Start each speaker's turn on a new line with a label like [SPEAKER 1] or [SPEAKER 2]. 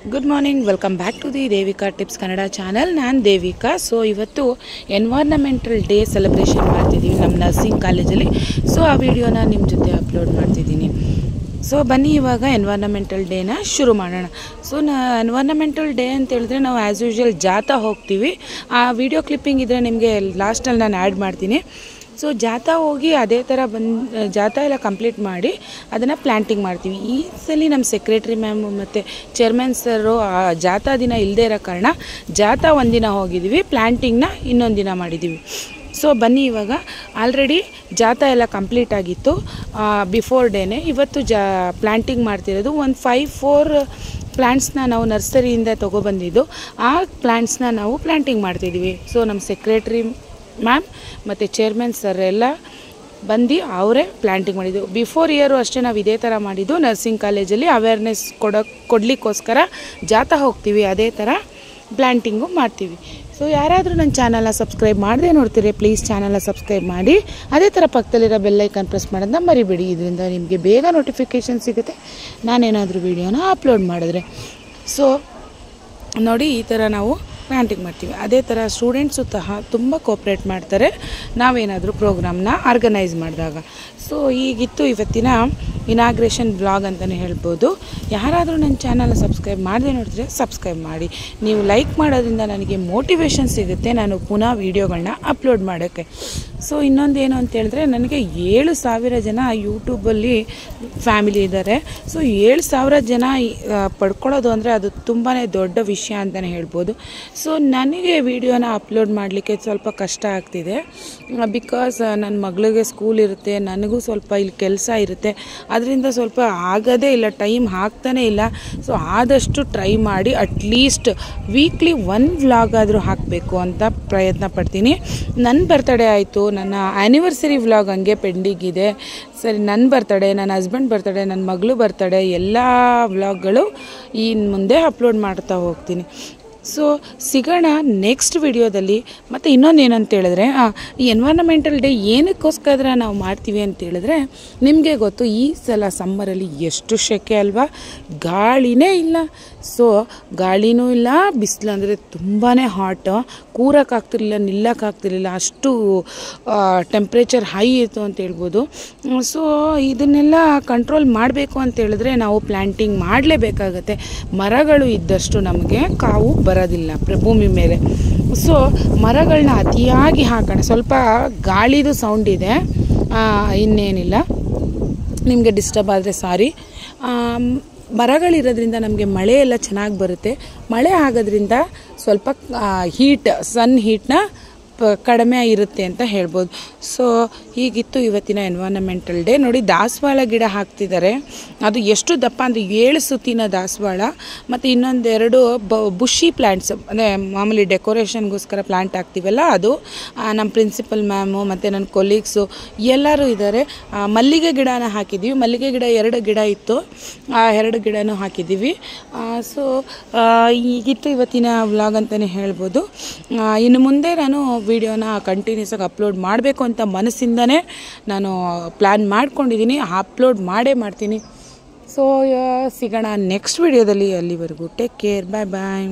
[SPEAKER 1] Good morning, welcome back to the Devika tips Kannada channel. ನಾನು Devika. So ಇವತ್ತು environmental day celebration ಮಾಡ್ತಿದ್ದೀವಿ ನಮ್ಮ ನರ್ಸಿಂಗ್ ಕಾಲೇಜಲ್ಲಿ. ಸೊ ಆ ವಿಡಿಯೋನ ನಿಮ್ಮ ಜೊತೆ ಅಪ್ಲೋಡ್ ಮಾಡ್ತಿದ್ದೀನಿ. ಸೊ ಬನ್ನಿ ಇವಾಗ ಎನ್ವೈರ್ನಮೆಂಟಲ್ ಡೇನ ಶುರು ಮಾಡೋಣ. ಸೊ ಎನ್ವೈರ್ನಮೆಂಟಲ್ ಡೇ ಅಂತ ಹೇಳಿದ್ರೆ ನಾವು ಆ್ಯಸ್ ಯೂಶ್ವಲ್ ಜಾಥಾ ಹೋಗ್ತೀವಿ. ಆ ವಿಡಿಯೋ ಕ್ಲಿಪ್ಪಿಂಗ್ ಇದ್ದರೆ ನಿಮಗೆ ಲಾಸ್ಟಲ್ಲಿ ನಾನು ಆ್ಯಡ್ ಮಾಡ್ತೀನಿ. ಸೊ ಜಾಥಾ ಹೋಗಿ ಅದೇ ಥರ ಜಾಥಾ ಎಲ್ಲ ಕಂಪ್ಲೀಟ್ ಮಾಡಿ ಅದನ್ನು ಪ್ಲ್ಯಾಂಟಿಂಗ್ ಮಾಡ್ತೀವಿ. ಈ ಸಲ ನಮ್ಮ ಸೆಕ್ರೆಟ್ರಿ ಮ್ಯಾಮು ಮತ್ತು ಚೇರ್ಮನ್ ಸರು ಜಾಥಾ ದಿನ ಇಲ್ಲದೇ ಇರೋ ಕಾರಣ ಜಾಥಾ ಒಂದಿನ ಹೋಗಿದ್ದೀವಿ, ಪ್ಲ್ಯಾಂಟಿಂಗ್ನ ಇನ್ನೊಂದು ದಿನ ಮಾಡಿದ್ದೀವಿ. ಸೊ ಬನ್ನಿ ಇವಾಗ ಆಲ್ರೆಡಿ ಜಾಥಾ ಎಲ್ಲ ಕಂಪ್ಲೀಟ್ ಆಗಿತ್ತು ಬಿಫೋರ್ ಡೇನೇ. ಇವತ್ತು ಪ್ಲ್ಯಾಂಟಿಂಗ್ ಮಾಡ್ತಿರೋದು ಒಂದು 5-4 ಪ್ಲ್ಯಾಂಟ್ಸ್ನ ನಾವು ನರ್ಸರಿಯಿಂದ ತೊಗೊಬಂದಿದ್ದು. ಆ ಪ್ಲ್ಯಾಂಟ್ಸ್ನ ನಾವು ಪ್ಲ್ಯಾಂಟಿಂಗ್ ಮಾಡ್ತಿದ್ದೀವಿ. ಸೊ ನಮ್ಮ ಸೆಕ್ರೆಟ್ರಿ ಮ್ಯಾಮ್ ಮತ್ತು ಚೇರ್ಮನ್ ಸರ್ ಎಲ್ಲ ಬಂದು ಅವರೇ ಪ್ಲ್ಯಾಂಟಿಂಗ್ ಮಾಡಿದ್ದು. ಬಿಫೋರ್ ಇಯರು ಅಷ್ಟೇ ನಾವು ಇದೇ ಥರ ಮಾಡಿದ್ದು. ನರ್ಸಿಂಗ್ ಕಾಲೇಜಲ್ಲಿ ಅವೇರ್ನೆಸ್ ಕೊಡಲಿಕ್ಕೋಸ್ಕರ ಜಾಥಾ ಹೋಗ್ತೀವಿ, ಅದೇ ಥರ ಪ್ಲ್ಯಾಂಟಿಂಗು ಮಾಡ್ತೀವಿ. ಸೊ ಯಾರಾದರೂ ನನ್ನ ಚಾನಲ್ನ ಸಬ್ಸ್ಕ್ರೈಬ್ ಮಾಡದೆ ನೋಡ್ತೀರಿ, ಪ್ಲೀಸ್ ಚಾನಲ್ನ ಸಬ್ಸ್ಕ್ರೈಬ್ ಮಾಡಿ. ಅದೇ ಥರ ಪಕ್ಕದಲ್ಲಿರೋ ಬೆಲ್ಲೈಕನ್ ಪ್ರೆಸ್ ಮಾಡೋದನ್ನ ಮರಿಬೇಡಿ. ಇದರಿಂದ ನಿಮಗೆ ಬೇಗ ನೋಟಿಫಿಕೇಷನ್ ಸಿಗುತ್ತೆ ನಾನೇನಾದರೂ ವೀಡಿಯೋನ ಅಪ್ಲೋಡ್ ಮಾಡಿದ್ರೆ. ಸೊ ನೋಡಿ, ಈ ಥರ ನಾವು ಪ್ಲ್ಯಾಂಟಿಂಗ್ ಮಾಡ್ತೀವಿ. ಅದೇ ಥರ ಸ್ಟೂಡೆಂಟ್ಸು ಸಹ ತುಂಬ ಕೋಪ್ರೇಟ್ ಮಾಡ್ತಾರೆ ನಾವೇನಾದರೂ ಪ್ರೋಗ್ರಾಮ್ನ ಆರ್ಗನೈಸ್ ಮಾಡಿದಾಗ. ಸೊ ಈಗಿತ್ತು ಇವತ್ತಿನ ಇನಾಗ್ರೇಷನ್ ಬ್ಲಾಗ್ ಅಂತಲೇ ಹೇಳ್ಬೋದು. ಯಾರಾದರೂ ನನ್ನ ಚಾನಲ್ನ ಸಬ್ಸ್ಕ್ರೈಬ್ ಮಾಡದೆ ನೋಡಿದ್ರೆ ಸಬ್ಸ್ಕ್ರೈಬ್ ಮಾಡಿ. ನೀವು ಲೈಕ್ ಮಾಡೋದ್ರಿಂದ ನನಗೆ ಮೋಟಿವೇಶನ್ ಸಿಗುತ್ತೆ ನಾನು ಪುನಃ ವೀಡಿಯೋಗಳನ್ನ ಅಪ್ಲೋಡ್ ಮಾಡೋಕ್ಕೆ. ಸೊ ಇನ್ನೊಂದೇನು ಅಂತ ಹೇಳಿದ್ರೆ, ನನಗೆ 7,000 ಜನ ಯೂಟ್ಯೂಬಲ್ಲಿ ಫ್ಯಾಮಿಲಿ ಇದ್ದಾರೆ. ಸೊ 7,000 ಜನ ಪಡ್ಕೊಳ್ಳೋದು ಅಂದರೆ ಅದು ತುಂಬಾ ದೊಡ್ಡ ವಿಷಯ ಅಂತಲೇ ಹೇಳ್ಬೋದು. ಸೊ ನನಗೆ ವಿಡಿಯೋನ ಅಪ್ಲೋಡ್ ಮಾಡಲಿಕ್ಕೆ ಸ್ವಲ್ಪ ಕಷ್ಟ ಆಗ್ತಿದೆ. ಬಿಕಾಸ್ ನನ್ನ ಮಗಳಿಗೆ ಸ್ಕೂಲ್ ಇರುತ್ತೆ, ನನಗೂ ಸ್ವಲ್ಪ ಇಲ್ಲಿ ಕೆಲಸ ಇರುತ್ತೆ. ಅದರಿಂದ ಸ್ವಲ್ಪ ಆಗೋದೇ ಇಲ್ಲ, ಟೈಮ್ ಹಾಕ್ತಾನೇ ಇಲ್ಲ. ಸೊ ಆದಷ್ಟು ಟ್ರೈ ಮಾಡಿ ಅಟ್ಲೀಸ್ಟ್ ವೀಕ್ಲಿ 1 ವ್ಲಾಗ್ ಆದರೂ ಹಾಕಬೇಕು ಅಂತ ಪ್ರಯತ್ನ ಪಡ್ತೀನಿ. ನನ್ನ ಬರ್ತಡೇ ಆಯಿತು, ನನ್ನ ಆ್ಯನಿವರ್ಸರಿ ವ್ಲಾಗ್ ಹಂಗೆ ಪೆಂಡಿಂಗ್ ಇದೆ. ಸರಿ, ನನ್ನ ಬರ್ತಡೇ, ನನ್ನ ಹಸ್ಬೆಂಡ್ ಬರ್ತಡೇ, ನನ್ನ ಮಗಳು ಬರ್ತಡೇ, ಎಲ್ಲ ವ್ಲಾಗ್ಗಳು ಇನ್ನು ಮುಂದೆ ಅಪ್ಲೋಡ್ ಮಾಡ್ತಾ ಹೋಗ್ತೀನಿ. ಸೊ ಸಿಗೋಣ ನೆಕ್ಸ್ಟ್ ವಿಡಿಯೋದಲ್ಲಿ. ಮತ್ತು ಇನ್ನೊಂದು ಏನಂತ ಹೇಳಿದ್ರೆ, ಈ ಎನ್ವೈರ್ನಮೆಂಟಲ್ ಡೇ ಏನಕ್ಕೋಸ್ಕರ ನಾವು ಮಾಡ್ತೀವಿ ಅಂತ ಹೇಳಿದ್ರೆ, ನಿಮಗೆ ಗೊತ್ತು ಈ ಸಲ ಸಮ್ಮರಲ್ಲಿ ಎಷ್ಟು ಸೆಕೆ ಅಲ್ವಾ, ಗಾಳಿನೇ ಇಲ್ಲ. ಸೊ ಗಾಳಿನೂ ಇಲ್ಲ, ಬಿಸಿಲು ಅಂದರೆ ತುಂಬಾ ಹಾಟ್, ಕೂರಕ್ಕಾಗ್ತಿರ್ಲಿಲ್ಲ, ನಿಲ್ಲಕ್ಕಾಗ್ತಿರ್ಲಿಲ್ಲ, ಅಷ್ಟು ಟೆಂಪ್ರೇಚರ್ ಹೈ ಇತ್ತು ಅಂತ ಹೇಳ್ಬೋದು. ಸೊ ಇದನ್ನೆಲ್ಲ ಕಂಟ್ರೋಲ್ ಮಾಡಬೇಕು ಅಂತ ಹೇಳಿದ್ರೆ ನಾವು ಪ್ಲ್ಯಾಂಟಿಂಗ್ ಮಾಡಲೇಬೇಕಾಗತ್ತೆ. ಮರಗಳು ಇದ್ದಷ್ಟು ನಮಗೆ ಕಾವು ಬರೋದಿಲ್ಲ ಭೂಮಿ ಮೇಲೆ. ಸೊ ಮರಗಳನ್ನ ಅತಿಯಾಗಿ ಹಾಕೋಣ. ಸ್ವಲ್ಪ ಗಾಳಿದು ಸೌಂಡ್ ಇದೆ, ಇನ್ನೇನಿಲ್ಲ, ನಿಮಗೆ ಡಿಸ್ಟರ್ಬ್ ಆದರೆ ಸಾರಿ. ಮರಗಳಿರೋದ್ರಿಂದ ನಮಗೆ ಮಳೆ ಎಲ್ಲ ಚೆನ್ನಾಗಿ ಬರುತ್ತೆ. ಮಳೆ ಆಗೋದ್ರಿಂದ ಸ್ವಲ್ಪ ಸನ್ ಹೀಟ್ನ ಕಡಿಮೆ ಇರುತ್ತೆ ಅಂತ ಹೇಳ್ಬೋದು. ಸೊ ಹೀಗಿತ್ತು ಇವತ್ತಿನ ಎನ್ವೈರ್ನಮೆಂಟಲ್ ಡೇ. ನೋಡಿ, ದಾಸವಾಳ ಗಿಡ ಹಾಕ್ತಿದ್ದಾರೆ. ಅದು ಎಷ್ಟು ದಪ್ಪ ಅಂದರೆ 7 ಸುತ್ತಿನ ದಾಸವಾಳ, ಮತ್ತು ಇನ್ನೊಂದೆರಡು ಬುಷಿ ಪ್ಲ್ಯಾಂಟ್ಸ್, ಅಂದರೆ ಮಾಮೂಲಿ ಡೆಕೋರೇಷನ್ಗೋಸ್ಕರ ಪ್ಲ್ಯಾಂಟ್ ಹಾಕ್ತೀವಲ್ಲ ಅದು. ನಮ್ಮ ಪ್ರಿನ್ಸಿಪಲ್ ಮ್ಯಾಮು ಮತ್ತು ನನ್ನ ಕೊಲೀಗ್ಸು ಎಲ್ಲರೂ ಇದ್ದಾರೆ. ಮಲ್ಲಿಗೆ ಗಿಡನ ಹಾಕಿದ್ದೀವಿ. ಮಲ್ಲಿಗೆ ಗಿಡ 2 ಗಿಡ ಇತ್ತು, ಆ 2 ಗಿಡನೂ ಹಾಕಿದ್ದೀವಿ. ಸೊ ಈಗಿತ್ತು ಇವತ್ತಿನ ವ್ಲಾಗ್ ಅಂತಲೇ ಹೇಳ್ಬೋದು. ಇನ್ನು ಮುಂದೆ ನಾನು ವಿಡಿಯೋನ ಕಂಟಿನ್ಯೂಸ್ ಆಗಿ ಅಪ್ಲೋಡ್ ಮಾಡಬೇಕು ಅಂತ ಮನಸ್ಸಿಂದನೇ ನಾನು ಪ್ಲ್ಯಾನ್ ಮಾಡ್ಕೊಂಡಿದ್ದೀನಿ. ಅಪ್ಲೋಡ್ ಮಾಡೇ ಮಾಡ್ತೀನಿ. ಸೊ ಸಿಗೋಣ ನೆಕ್ಸ್ಟ್ ವಿಡಿಯೋದಲ್ಲಿ. ಅಲ್ಲಿವರೆಗೂ ಟೇಕ್ ಕೇರ್, ಬಾಯ್ ಬಾಯ್.